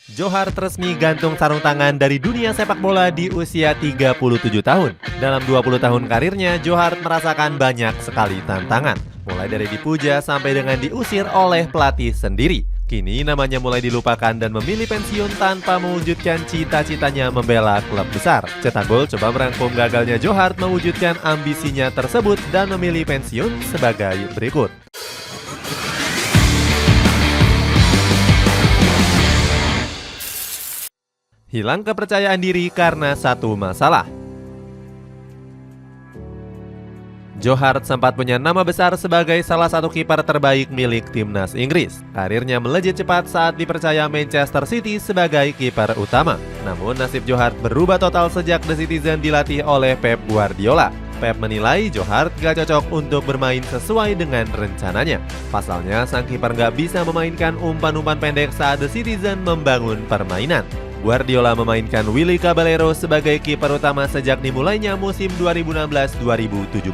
Joe Hart resmi gantung sarung tangan dari dunia sepak bola di usia 37 tahun. Dalam 20 tahun karirnya, Joe Hart merasakan banyak sekali tantangan. Mulai dari dipuja sampai dengan diusir oleh pelatih sendiri. Kini namanya mulai dilupakan dan memilih pensiun tanpa mewujudkan cita-citanya membela klub besar. Cetak Gol coba merangkum gagalnya Joe Hart mewujudkan ambisinya tersebut dan memilih pensiun sebagai berikut. Hilang kepercayaan diri karena satu masalah. Joe Hart sempat punya nama besar sebagai salah satu kiper terbaik milik timnas Inggris. Karirnya melejit cepat saat dipercaya Manchester City sebagai kiper utama. Namun nasib Joe Hart berubah total sejak The Citizen dilatih oleh Pep Guardiola. Pep menilai Joe Hart gak cocok untuk bermain sesuai dengan rencananya. Pasalnya, sang kiper gak bisa memainkan umpan-umpan pendek saat The Citizen membangun permainan. Guardiola memainkan Willy Caballero sebagai kiper utama sejak dimulainya musim 2016-2017.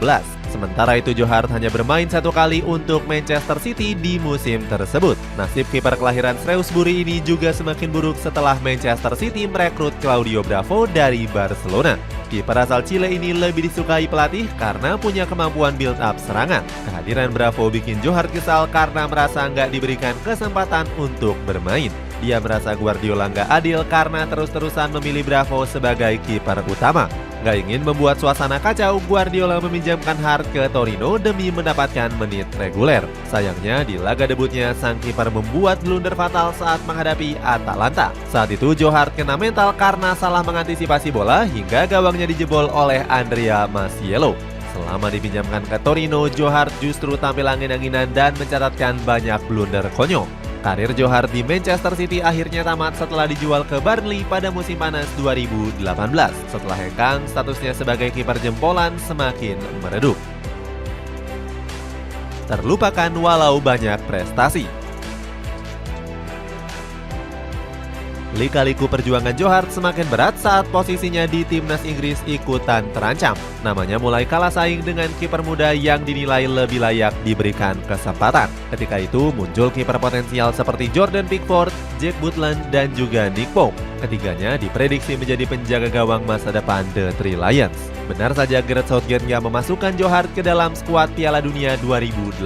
Sementara itu Joe Hart hanya bermain satu kali untuk Manchester City di musim tersebut. Nasib kiper kelahiran Shrewsbury ini juga semakin buruk setelah Manchester City merekrut Claudio Bravo dari Barcelona. Kiper asal Chile ini lebih disukai pelatih karena punya kemampuan build up serangan. Kehadiran Bravo bikin Joe Hart kesal karena merasa nggak diberikan kesempatan untuk bermain. Dia merasa Guardiola nggak adil karena terus-terusan memilih Bravo sebagai kiper utama. Nggak ingin membuat suasana kacau, Guardiola meminjamkan Hart ke Torino demi mendapatkan menit reguler. Sayangnya di laga debutnya, sang kiper membuat blunder fatal saat menghadapi Atalanta. Saat itu Joe Hart kena mental karena salah mengantisipasi bola hingga gawangnya dijebol oleh Andrea Masiello. Selama dipinjamkan ke Torino, Joe Hart justru tampil angin-anginan dan mencatatkan banyak blunder konyol. Karir Joe Hart di Manchester City akhirnya tamat setelah dijual ke Burnley pada musim panas 2018. Setelah hengkang, statusnya sebagai kiper jempolan semakin meredup. Terlupakan walau banyak prestasi. Lika-liku perjuangan Joe Hart semakin berat saat posisinya di timnas Inggris ikutan terancam. Namanya mulai kalah saing dengan kiper muda yang dinilai lebih layak diberikan kesempatan. Ketika itu muncul kiper potensial seperti Jordan Pickford, Jack Butland, dan juga Nick Pope. Ketiganya diprediksi menjadi penjaga gawang masa depan The Three Lions. Benar saja Gareth Southgate nggak memasukkan Joe Hart ke dalam skuad Piala Dunia 2018.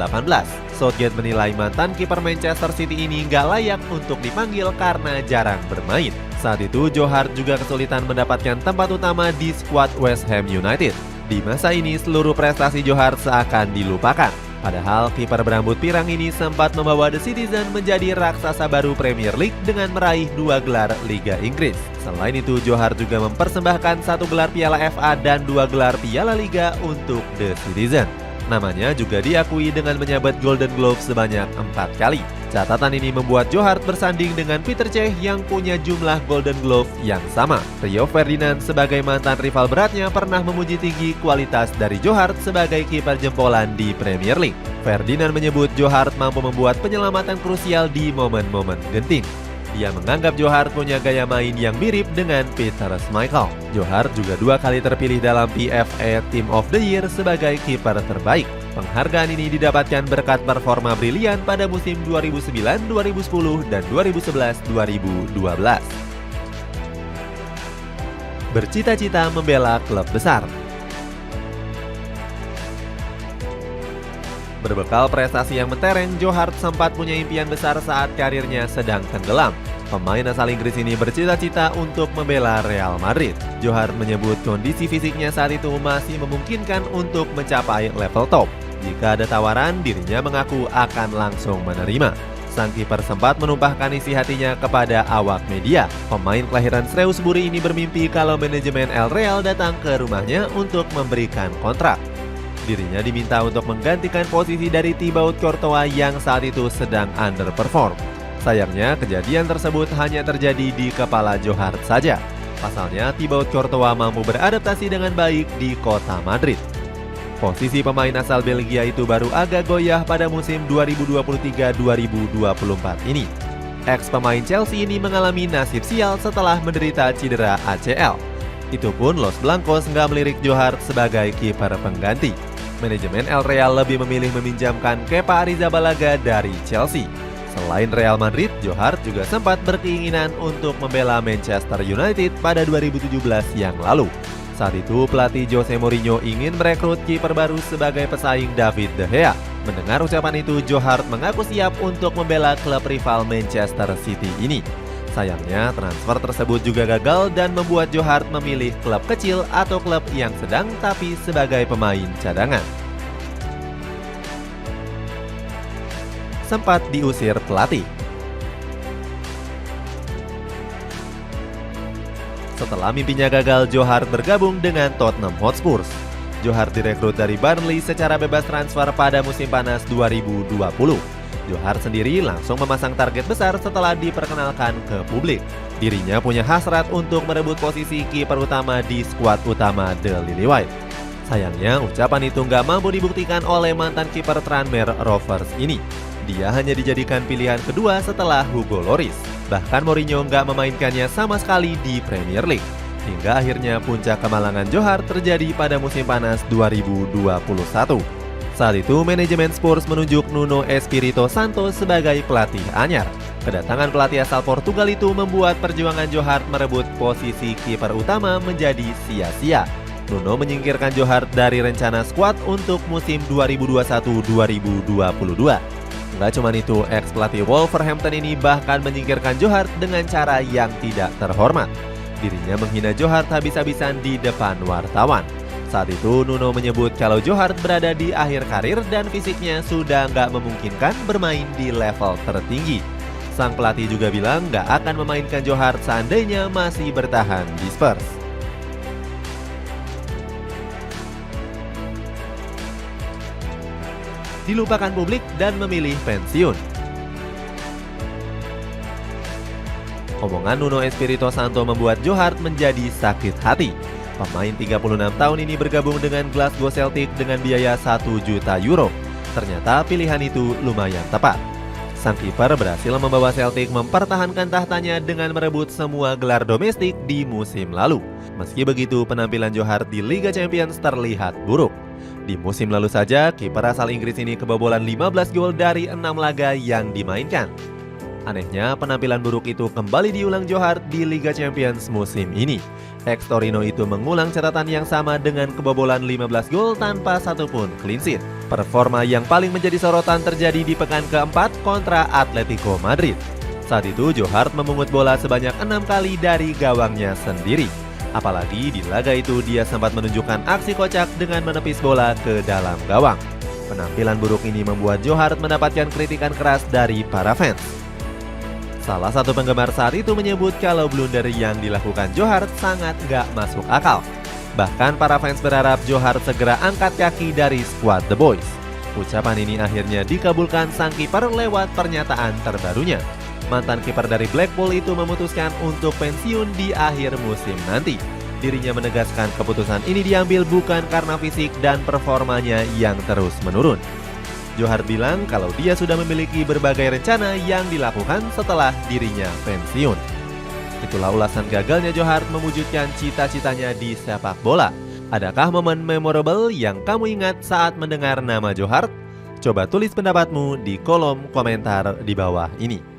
Southgate menilai mantan kiper Manchester City ini nggak layak untuk dipanggil karena jarang bermain. Saat itu Joe Hart juga kesulitan mendapatkan tempat utama di skuad West Ham United. Di masa ini seluruh prestasi Joe Hart seakan dilupakan. Padahal kiper berambut pirang ini sempat membawa The Citizen menjadi raksasa baru Premier League dengan meraih 2 gelar Liga Inggris. Selain itu Joe Hart juga mempersembahkan 1 gelar Piala FA dan 2 gelar Piala Liga untuk The Citizen. Namanya juga diakui dengan menyabet Golden Glove sebanyak 4 kali. Catatan ini membuat Joe Hart bersanding dengan Peter Cech yang punya jumlah Golden Glove yang sama. Rio Ferdinand sebagai mantan rival beratnya pernah memuji tinggi kualitas dari Joe Hart sebagai kiper jempolan di Premier League. Ferdinand menyebut Joe Hart mampu membuat penyelamatan krusial di momen-momen genting. Dia menganggap Joe Hart punya gaya main yang mirip dengan Peter Schmeichel. Joe Hart juga 2 kali terpilih dalam PFA Team of the Year sebagai kiper terbaik. Penghargaan ini didapatkan berkat performa brilian pada musim 2009, 2010, dan 2011-2012. Bercita-cita membela klub besar. Berbekal prestasi yang mentereng, Joe Hart sempat punya impian besar saat karirnya sedang tenggelam. Pemain asal Inggris ini bercita-cita untuk membela Real Madrid. Joe Hart menyebut kondisi fisiknya saat itu masih memungkinkan untuk mencapai level top. Jika ada tawaran, dirinya mengaku akan langsung menerima. Sang kiper sempat menumpahkan isi hatinya kepada awak media. Pemain kelahiran Shrewsbury ini bermimpi kalau manajemen El Real datang ke rumahnya untuk memberikan kontrak. Dirinya diminta untuk menggantikan posisi dari Thibaut Courtois yang saat itu sedang underperform. Sayangnya, kejadian tersebut hanya terjadi di kepala Joe Hart saja. Pasalnya, Thibaut Courtois mampu beradaptasi dengan baik di kota Madrid. Posisi pemain asal Belgia itu baru agak goyah pada musim 2023-2024 ini. Ex-pemain Chelsea ini mengalami nasib sial setelah menderita cedera ACL. Itu pun Los Blancos nggak melirik Joe Hart sebagai kiper pengganti. Manajemen El Real lebih memilih meminjamkan Kepa Arrizabalaga dari Chelsea. Selain Real Madrid, Johar juga sempat berkeinginan untuk membela Manchester United pada 2017 yang lalu. Saat itu, pelatih Jose Mourinho ingin merekrut kiper baru sebagai pesaing David De Gea. Mendengar ucapan itu, Johar mengaku siap untuk membela klub rival Manchester City ini. Sayangnya, transfer tersebut juga gagal dan membuat Johar memilih klub kecil atau klub yang sedang tapi sebagai pemain cadangan. Sempat diusir pelatih. Setelah mimpinya gagal, Johar bergabung dengan Tottenham Hotspur. Johar direkrut dari Burnley secara bebas transfer pada musim panas 2020. Johar sendiri langsung memasang target besar setelah diperkenalkan ke publik. Dirinya punya hasrat untuk merebut posisi kiper utama di skuad utama The Lily White. Sayangnya, ucapan itu nggak mampu dibuktikan oleh mantan kiper Tranmere Rovers ini. Dia hanya dijadikan pilihan kedua setelah Hugo Lloris. Bahkan Mourinho nggak memainkannya sama sekali di Premier League. Hingga akhirnya puncak kemalangan Johar terjadi pada musim panas 2021. Saat itu manajemen Spurs menunjuk Nuno Espirito Santo sebagai pelatih anyar. Kedatangan pelatih asal Portugal itu membuat perjuangan Johar merebut posisi kiper utama menjadi sia-sia. Nuno menyingkirkan Johar dari rencana skuad untuk musim 2021-2022. Nggak cuma itu, ex-pelatih Wolverhampton ini bahkan menyingkirkan Johar dengan cara yang tidak terhormat. Dirinya menghina Johar habis-habisan di depan wartawan. Saat itu Nuno menyebut kalau Johar berada di akhir karir dan fisiknya sudah nggak memungkinkan bermain di level tertinggi. Sang pelatih juga bilang nggak akan memainkan Johar seandainya masih bertahan di Spurs. Dilupakan publik dan memilih pensiun. Omongan Nuno Espirito Santo membuat Johar menjadi sakit hati. Pemain 36 tahun ini bergabung dengan Glasgow Celtic dengan biaya 1 juta euro. Ternyata pilihan itu lumayan tepat. Sang kiper berhasil membawa Celtic mempertahankan tahtanya dengan merebut semua gelar domestik di musim lalu. Meski begitu, penampilan Johar di Liga Champions terlihat buruk. Di musim lalu saja, kiper asal Inggris ini kebobolan 15 gol dari 6 laga yang dimainkan. Anehnya, penampilan buruk itu kembali diulang Johar di Liga Champions musim ini. Ex Torino itu mengulang catatan yang sama dengan kebobolan 15 gol tanpa satupun clean sheet. Performa yang paling menjadi sorotan terjadi di pekan keempat kontra Atletico Madrid. Saat itu, Johar memungut bola sebanyak 6 kali dari gawangnya sendiri. Apalagi di laga itu dia sempat menunjukkan aksi kocak dengan menepis bola ke dalam gawang. Penampilan buruk ini membuat Johar mendapatkan kritikan keras dari para fans. Salah satu penggemar saat itu menyebut kalau blunder yang dilakukan Johar sangat gak masuk akal. Bahkan para fans berharap Johar segera angkat kaki dari skuad The Boys. Ucapan ini akhirnya dikabulkan sang kiper lewat pernyataan terbarunya. Mantan kiper dari Blackpool itu memutuskan untuk pensiun di akhir musim nanti. Dirinya menegaskan keputusan ini diambil bukan karena fisik dan performanya yang terus menurun. Johar bilang kalau dia sudah memiliki berbagai rencana yang dilakukan setelah dirinya pensiun. Itulah ulasan gagalnya Johar mewujudkan cita-citanya di sepak bola. Adakah momen memorable yang kamu ingat saat mendengar nama Johar? Coba tulis pendapatmu di kolom komentar di bawah ini.